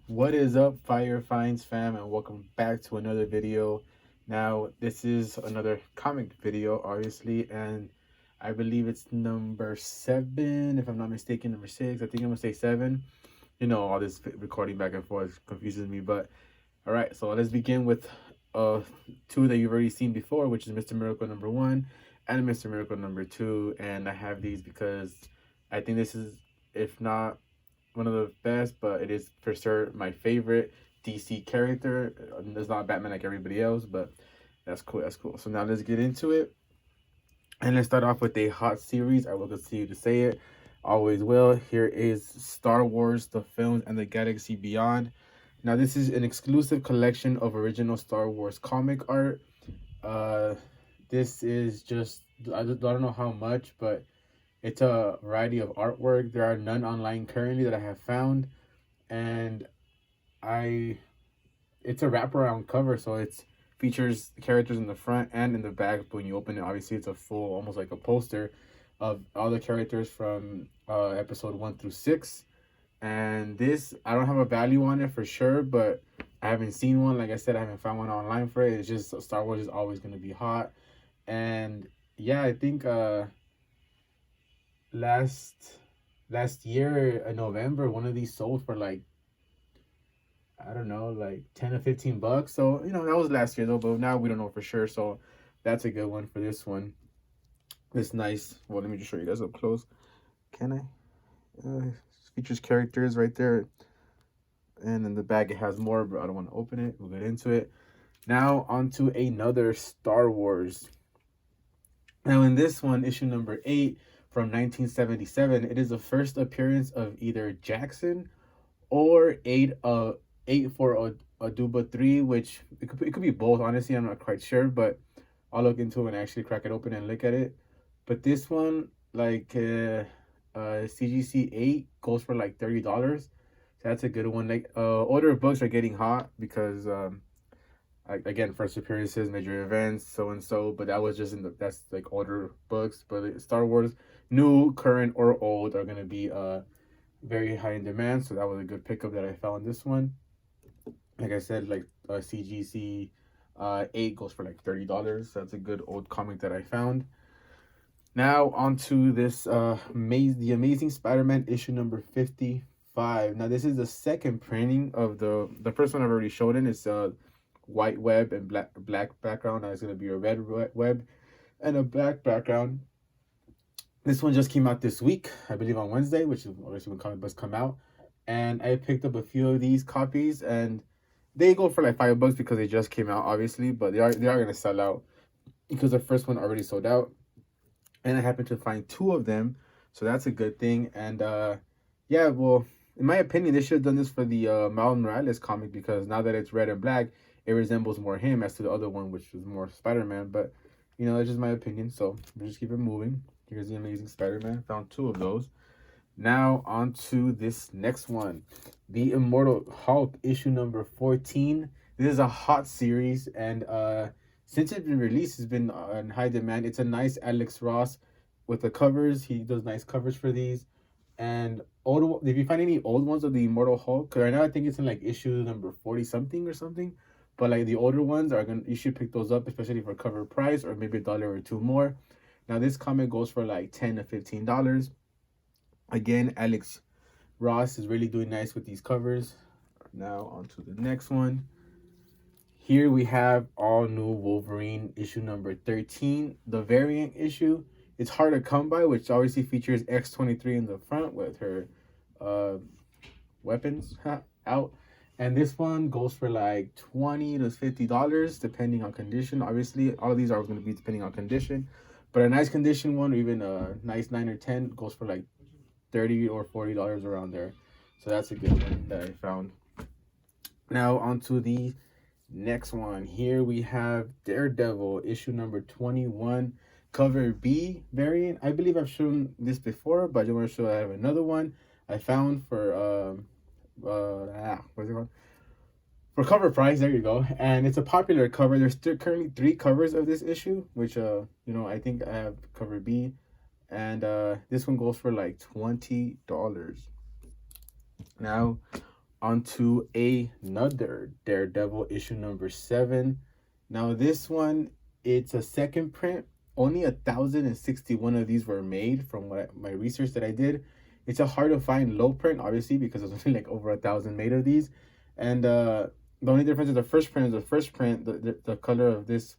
What is up, Fire Finds fam, and welcome back to another video. Now, this is another comic video, obviously, and I believe it's number 7, if I'm not mistaken, number 6. I think I'm gonna say 7. All this recording back and forth confuses me, but all right, so let's begin with uh two that you've already seen before, which is Mr. Miracle number 1 and Mr. Miracle number 2, and I have these because I think this is, if not one of the best, but it is for sure my favorite DC character. It's not Batman like everybody else, but that's cool. That's cool. So now let's get into it. And let's start off with a hot series. I will continue to say it. Always will. Here is Star Wars, the films, and the Galaxy Beyond. Now, this is an exclusive collection of original Star Wars comic art. Uh, this is just, I don't know how much, but it's a variety of artwork. There are none online currently that I have found, and I it's a wraparound cover, so it's features characters in the front and in the back. But when you open it, obviously it's a full, almost like a poster of all the characters from episode 1 through 6. And this, I don't have a value on it for sure, but I haven't seen one. Like I said, I haven't found one online for it. It's just Star Wars is always going to be hot, and yeah, I think last last year in November, one of these sold for like, I don't know, like 10 or 15 bucks. So that was last year though, but now we don't know for sure. So that's a good one for this one. It's nice. Well, let me just show you guys up close. Can I? Features characters right there, and in the back it has more, but I don't want to open it. We'll get into it. Now on to another Star Wars. Now in this one, issue number 8 from 1977, it is the first appearance of either Jackson or 8 for Aduba 3, which it could be both. Honestly, I'm not quite sure, but I'll look into it and actually crack it open and look at it. But this one, like CGC 8 goes for like $30. So that's a good one. Like older books are getting hot because again, first appearances, major events, so and so. But that was just that's like older books. But Star Wars, new, current, or old, are gonna be very high in demand. So that was a good pickup that I found this one. Like I said, like CGC 8 goes for like $30. So that's a good old comic that I found. Now on to this the Amazing Spider-Man issue number 55. Now this is the second printing of the first one I've already showed in. It's white web and black background. Now it's gonna be a red web and a black background. This one just came out this week, I believe on Wednesday, which is obviously when comic books come out. And I picked up a few of these copies, and they go for like $5 because they just came out, obviously, but they are gonna sell out because the first one already sold out. And I happened to find 2 of them, so that's a good thing. And yeah, well, in my opinion, they should have done this for the Miles Morales comic, because now that it's red and black, it resembles more him as to the other one, which was more Spider-Man. But that's just my opinion, so we'll just keep it moving. Here's the Amazing Spider-Man. Found 2 of those. Now on to this next one, the Immortal Hulk issue number 14. This is a hot series, and since it's been released, it's been in high demand. It's a nice Alex Ross with the covers. He does nice covers for these. And old, if you find any old ones of the Immortal Hulk, because right now I think it's in like issue number 40 something or something. But like the older ones you should pick those up, especially for cover price or maybe $1 or 2 more. Now this comic goes for like $10 to $15. Again, Alex Ross is really doing nice with these covers. Now on to the next one. Here we have all new Wolverine issue number 13, the variant issue. It's hard to come by, which obviously features X-23 in the front with her weapons out. And this one goes for like $20 to $50 depending on condition. Obviously, all of these are going to be depending on condition. But a nice condition one, or even a nice 9 or 10, goes for like $30 or $40 around there. So that's a good one that I found. Now onto the next one. Here we have Daredevil issue number 21, cover B variant. I believe I've shown this before, but I just want to show I have another one I found for what's it called? For cover price. There you go. And it's a popular cover. There's still currently 3 covers of this issue, which I think I have cover B, and this one goes for like $20. Now onto another Daredevil issue number 7. Now this one, it's a second print. Only 1,061 of these were made from my research that I did. It's a hard to find low print, obviously, because there's only like over 1,000 made of these. And the only difference is the first print the color of this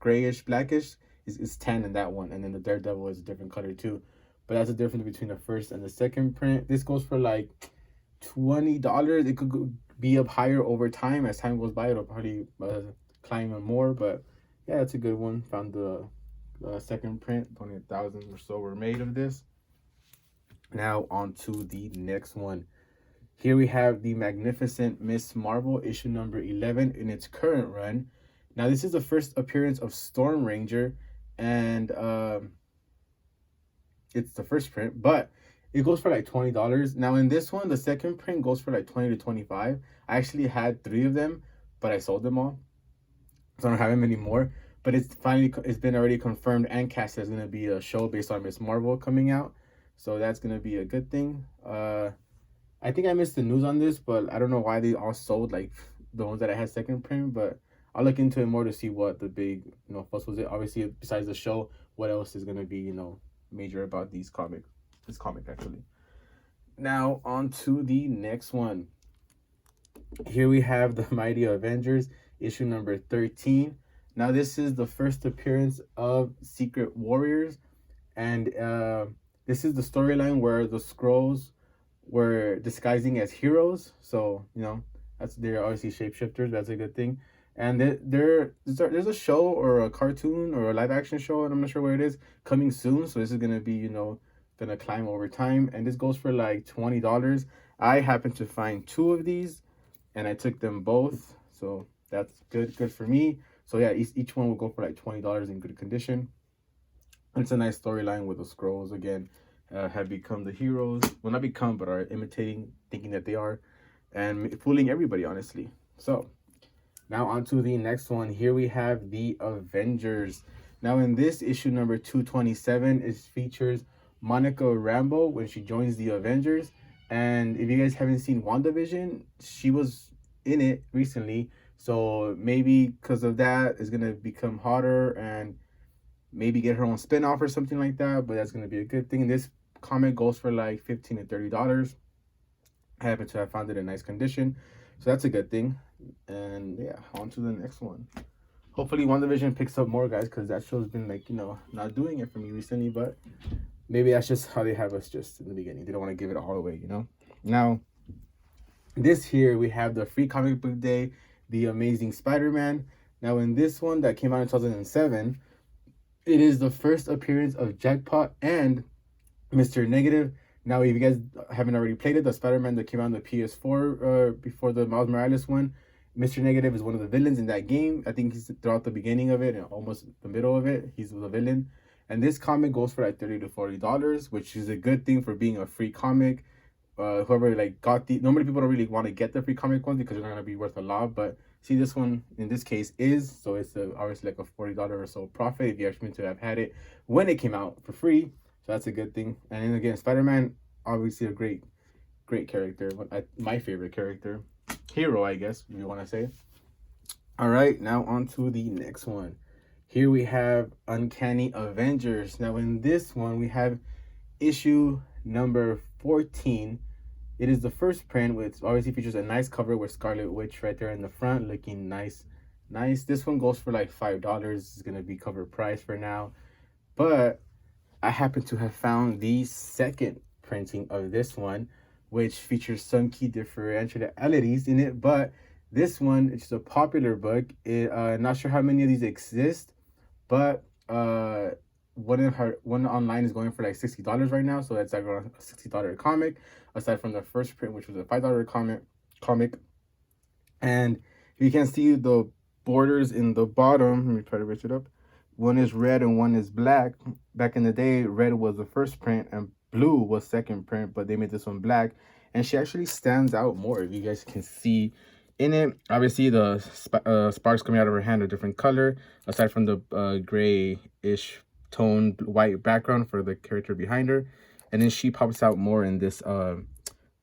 grayish blackish is tan in that one, and then the Daredevil is a different color too. But that's the difference between the first and the second print. This goes for like $20. It could be up higher over time. As time goes by, it'll probably climb more. But yeah, it's a good one. Found the second print. 20,000 or so were made of this. Now on to the next one. Here we have the Magnificent Miss Marvel issue number 11 in its current run. Now this is the first appearance of Storm Ranger, and it's the first print, but it goes for like $20. Now in this one, the second print goes for like 20 to 25. I actually had 3 of them, but I sold them all, so I don't have them anymore. But it's been already confirmed and cast as going to be a show based on Miss Marvel coming out, so that's going to be a good thing. I think I missed the news on this, but I don't know why they all sold, like the ones that I had second print, but I'll look into it more to see what the big, fuss was. It obviously, besides the show, what else is going to be, major about this comic actually. Now on to the next one. Here we have the Mighty Avengers issue number 13. Now this is the first appearance of Secret Warriors, and this is the storyline where the Skrulls were disguising as heroes. So they're obviously shapeshifters. That's a good thing. And there's a show or a cartoon or a live action show, and I'm not sure where it is, coming soon. So this is gonna be gonna climb over time, and this goes for like $20. I happen to find 2 of these, and I took them both, so that's good for me. So yeah, each one will go for like $20 in good condition. It's a nice storyline with the Skrulls again have become the heroes. Well, not become, but are imitating, thinking that they are, and fooling everybody, honestly. So now on to the next one. Here we have the Avengers. Now in this issue number 227, it features Monica Rambeau when she joins the Avengers. And if you guys haven't seen WandaVision, she was in it recently. So maybe because of that, it's going to become hotter and maybe get her own spinoff or something like that. But that's going to be a good thing. This comic goes for like $15 to $30. I happen to have found it in nice condition, so that's a good thing. And yeah, on to the next one. Hopefully WandaVision picks up more, guys, because that show's been like not doing it for me recently. But maybe that's just how they have us just in the beginning. They don't want to give it all away, Now this here we have the Free Comic Book Day, The Amazing Spider-Man. Now in this one that came out in 2007, it is the first appearance of Jackpot and Mr. Negative. Now, if you guys haven't already played it, the Spider-Man that came out on the PS4 before the Miles Morales one, Mr. Negative is one of the villains in that game. I think he's throughout the beginning of it and almost the middle of it, he's the villain. And this comic goes for like $30 to $40, which is a good thing for being a free comic. Whoever normally people don't really want to get the free comic ones because they're not going to be worth a lot. But see, this one in this case is, so it's obviously like a $40 or so profit if you actually meant to have had it when it came out for free. So that's a good thing. And then again, Spider-Man, obviously a great character. My favorite character. Hero, I guess, if you want to say. All right, now on to the next one. Here we have Uncanny Avengers. Now in this one, we have issue number 14. It is the first print, which obviously features a nice cover with Scarlet Witch right there in the front, looking nice. This one goes for like $5. It's going to be cover price for now. But I happen to have found the second printing of this one, which features some key differentialities in it. But this one, it's a popular book. Not sure how many of these exist, but one online is going for like $60 right now. So that's like around a $60 comic, aside from the first print, which was a $5 comic. And you can see the borders in the bottom. Let me try to reach it up. One is red and one is black. Back in the day, red was the first print and blue was second print, but they made this one black. And she actually stands out more, if you guys can see in it. Obviously, the sparks coming out of her hand are different color, aside from the grayish toned white background for the character behind her. And then she pops out more in this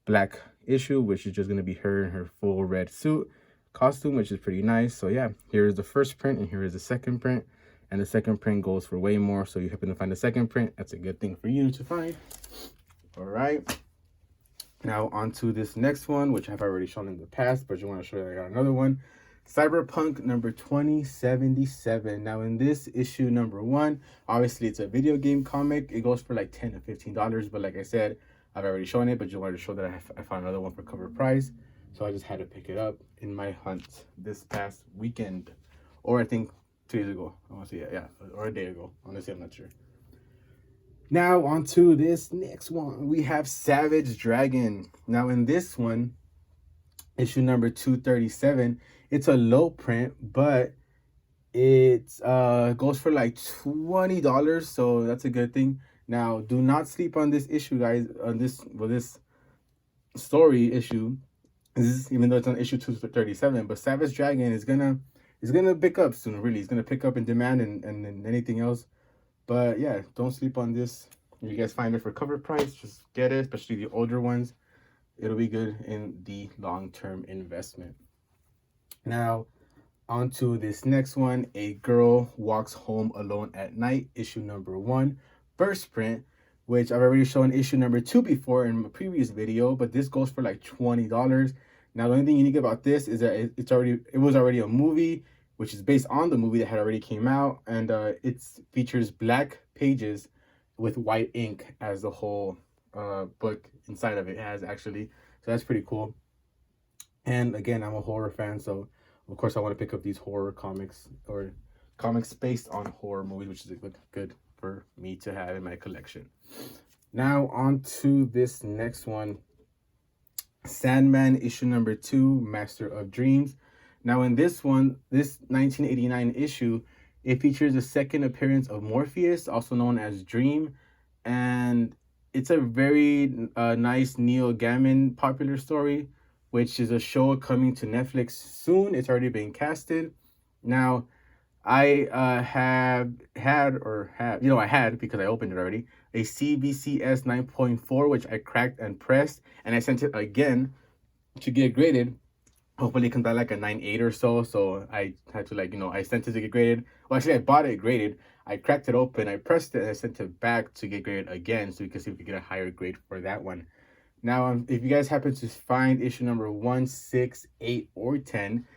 black issue, which is just going to be her in her full red suit costume, which is pretty nice. So yeah, here is the first print and here is the second print. And the second print goes for way more. So you happen to find the second print, that's a good thing for you to find. All right. Now on to this next one, which I've already shown in the past, but you want to show you I got another one. Cyberpunk number 2077. Now in this issue number 1, obviously it's a video game comic. It goes for like $10 to $15, but like I said, I've already shown it, but you wanted to show that I found another one for cover price. So I just had to pick it up in my hunt this past weekend. Or I think 2 days ago. I want to say, yeah, or a day ago. Honestly, I'm not sure. Now on to this next one. We have Savage Dragon. Now in this one, issue number 237, it's a low print, but it goes for like $20, so that's a good thing. Now do not sleep on this issue, guys, on this story issue. This is, even though it's on issue 237, but Savage Dragon is gonna pick up soon. Really, it's gonna pick up in demand and anything else. But yeah, don't sleep on this. If you guys find it for cover price, just get it, especially the older ones. It'll be good in the long-term investment. Now, on to this next one. A Girl Walks Home Alone at Night, issue number 1, first print, which I've already shown issue number 2 before in my previous video, but this goes for like $20. Now, the only thing unique about this is that it was already a movie, which is based on the movie that had already came out, and it features black pages with white ink as the whole book inside of it has, actually. So that's pretty cool. And again, I'm a horror fan, so of course I want to pick up these horror comics or comics based on horror movies, which is good for me to have in my collection. Now on to this next one. Sandman issue number 2, Master of Dreams. Now in this one, this 1989 issue, it features the second appearance of Morpheus, also known as Dream, and it's a very nice Neil Gaiman popular story, which is a show coming to Netflix soon. It's already been casted. Now, I had, because I opened it already, a CBCS 9.4, which I cracked and pressed, and I sent it again to get graded. Hopefully it comes back like a 9.8 or so. So I had to I sent it to get graded. Well, actually I bought it graded. I cracked it open, I pressed it, and I sent it back to get graded again, so we can see if we get a higher grade for that one. Now, if you guys happen to find issue number 1, 6, 8, or 10,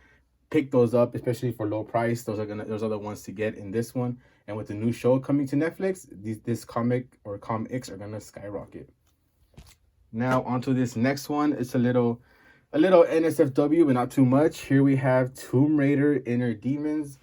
pick those up, especially for low price. Those are the ones to get in this one. And with the new show coming to Netflix, this comic or comics are gonna skyrocket. Now onto this next one. It's a little NSFW, but not too much. Here we have Tomb Raider Inner Demons.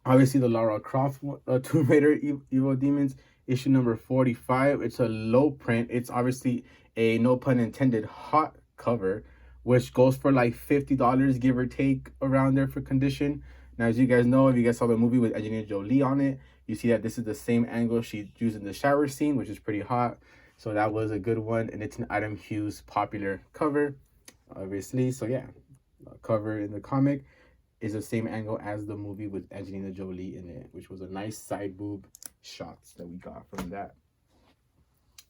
Obviously the Lara Croft Tomb Raider Evil Demons, issue number 45. It's a low print. It's obviously a, no pun intended, hot cover, which goes for like $50, give or take, around there for condition. Now, as you guys know, if you guys saw the movie with Angelina Jolie on it, you see that this is the same angle she used in the shower scene, which is pretty hot. So that was a good one, and it's an Adam Hughes popular cover, obviously. So yeah, cover in the comic is the same angle as the movie with Angelina Jolie in it, which was a nice side boob shots that we got from that.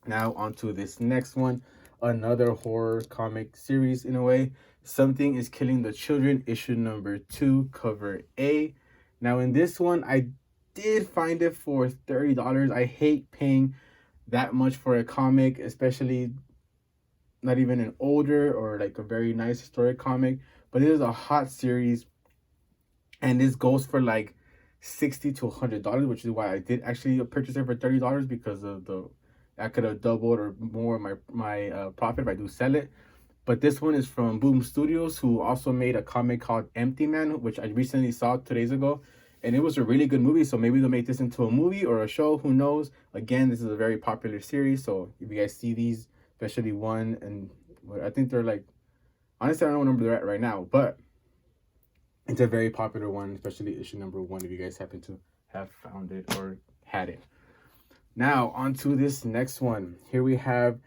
Now onto this next one, another horror comic series in a way. Something is Killing the Children, issue number 2, cover A. Now in this one, I did find it for $30. I hate paying that much for a comic, especially not even an older or like a very nice historic comic, but it is a hot series, and this goes for like $60 to $100, which is why I did actually purchase it for $30, because of I could have doubled or more my profit if I do sell it. But this one is from Boom Studios, who also made a comic called Empty Man, which I recently saw 2 days ago, and it was a really good movie. So maybe they'll make this into a movie or a show, who knows. Again, this is a very popular series, so if you guys see these, especially one, and I think they're like, honestly I don't know what number they're at right now, but it's a very popular one, especially issue number 1, if you guys happen to have found it or had it. Now on to this next one. Here we have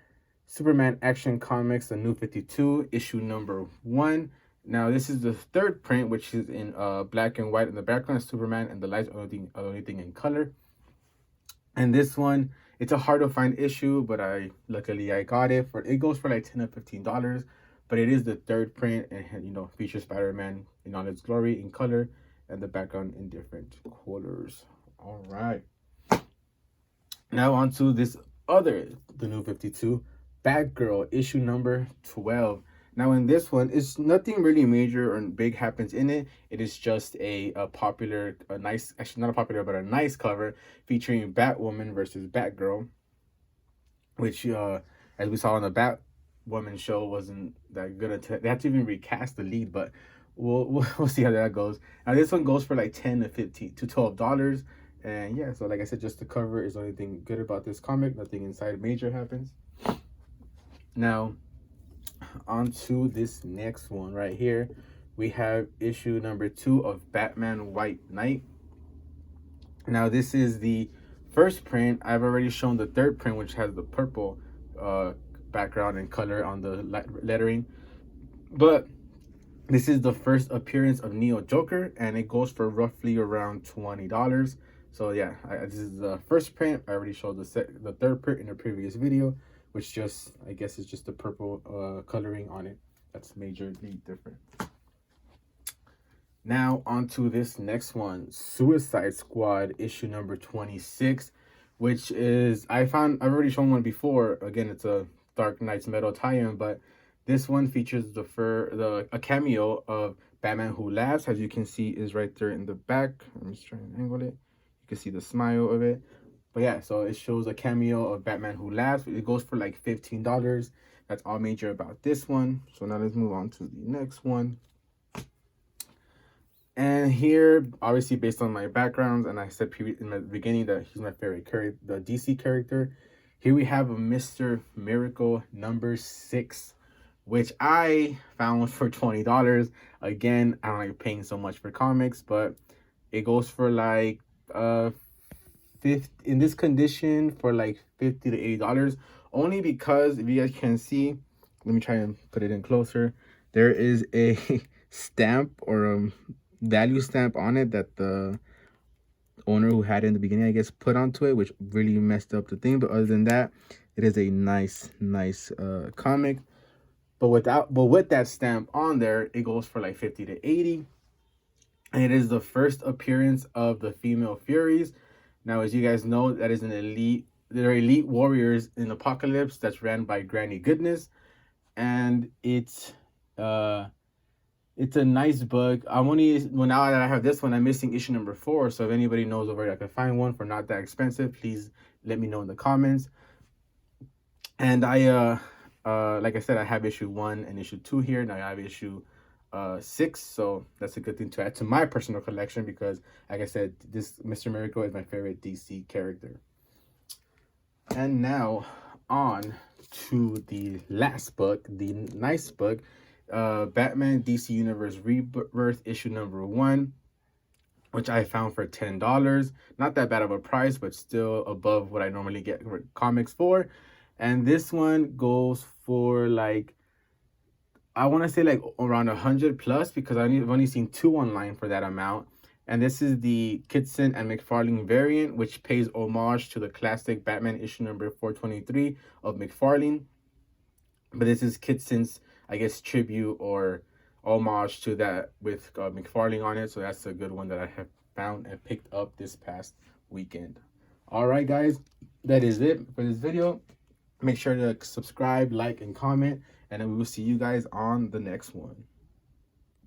Superman Action Comics, the New 52, issue number 1. Now this is the third print, which is in black and white in the background, Superman, and the lights are the only thing in color. And this one It's a hard to find issue, but luckily I got it. It goes for like $10 to $15, but it is the third print, and features Spider-Man in all its glory in color, and the background in different colors. All right. Now on to the New 52, Batgirl, issue number 12. Now in this one, it's nothing really major or big happens in it. It is just a nice, actually not a popular, but a nice cover featuring Batwoman versus Batgirl, which, as we saw on the Batwoman show, wasn't that good. They had to even recast the lead, but we'll see how that goes. Now this one goes for like $10 to $12. And yeah, so like I said, just the cover is the only thing good about this comic. Nothing inside major happens. Now, on to this next one right here. We have issue number 2 of Batman White Knight. Now, this is the first print. I've already shown the third print, which has the purple background and color on the lettering. But this is the first appearance of Neo Joker, and it goes for roughly around $20. So yeah, this is the first print. I already showed the third print in a previous video, which just, I guess, is just the purple coloring on it. That's majorly different. Now on to this next one, Suicide Squad issue number 26, which is, I've already shown one before. Again, it's a Dark Knight's Metal tie-in, but this one features a cameo of Batman Who Laughs, as you can see is right there in the back. I'm just trying to angle it. You can see the smile of it. But yeah, so it shows a cameo of Batman Who Laughs. It goes for like $15. That's all major about this one. So now let's move on to the next one. And here, obviously based on my backgrounds, and I said in the beginning that he's my favorite character, the DC character. Here we have a Mr. Miracle number 6, which I found for $20. Again, I don't like paying so much for comics, but it goes for like in this condition for like $50 to $80, only because if you guys can see, let me try and put it in closer. There is a stamp or a value stamp on it that the owner who had it in the beginning, I guess, put onto it, which really messed up the thing. But other than that, it is a nice comic. But with that stamp on there, it goes for like $50 to $80. And it is the first appearance of the female Furies. Now, as you guys know, that is they're elite warriors in Apocalypse that's ran by Granny Goodness. And it's a nice book. Now that I have this one, I'm missing issue number 4. So if anybody knows where I can find one for not that expensive, please let me know in the comments. And I like I said, I have issue 1 and issue 2 here. Now I have issue 6, so that's a good thing to add to my personal collection, because like I said, this Mr. Miracle is my favorite DC character. And now on to the last book, the nice book, Batman DC Universe Rebirth issue number 1, which I found for $10. Not that bad of a price, but still above what I normally get comics for. And this one goes for like, I want to say like around 100 plus, because I've only seen 2 online for that amount. And this is the Kitson and McFarlane variant, which pays homage to the classic Batman issue number 423 of McFarlane. But this is Kitson's, I guess, tribute or homage to that with McFarlane on it. So that's a good one that I have found and picked up this past weekend. All right, guys, that is it for this video. Make sure to subscribe, like, and comment, and then we will see you guys on the next one.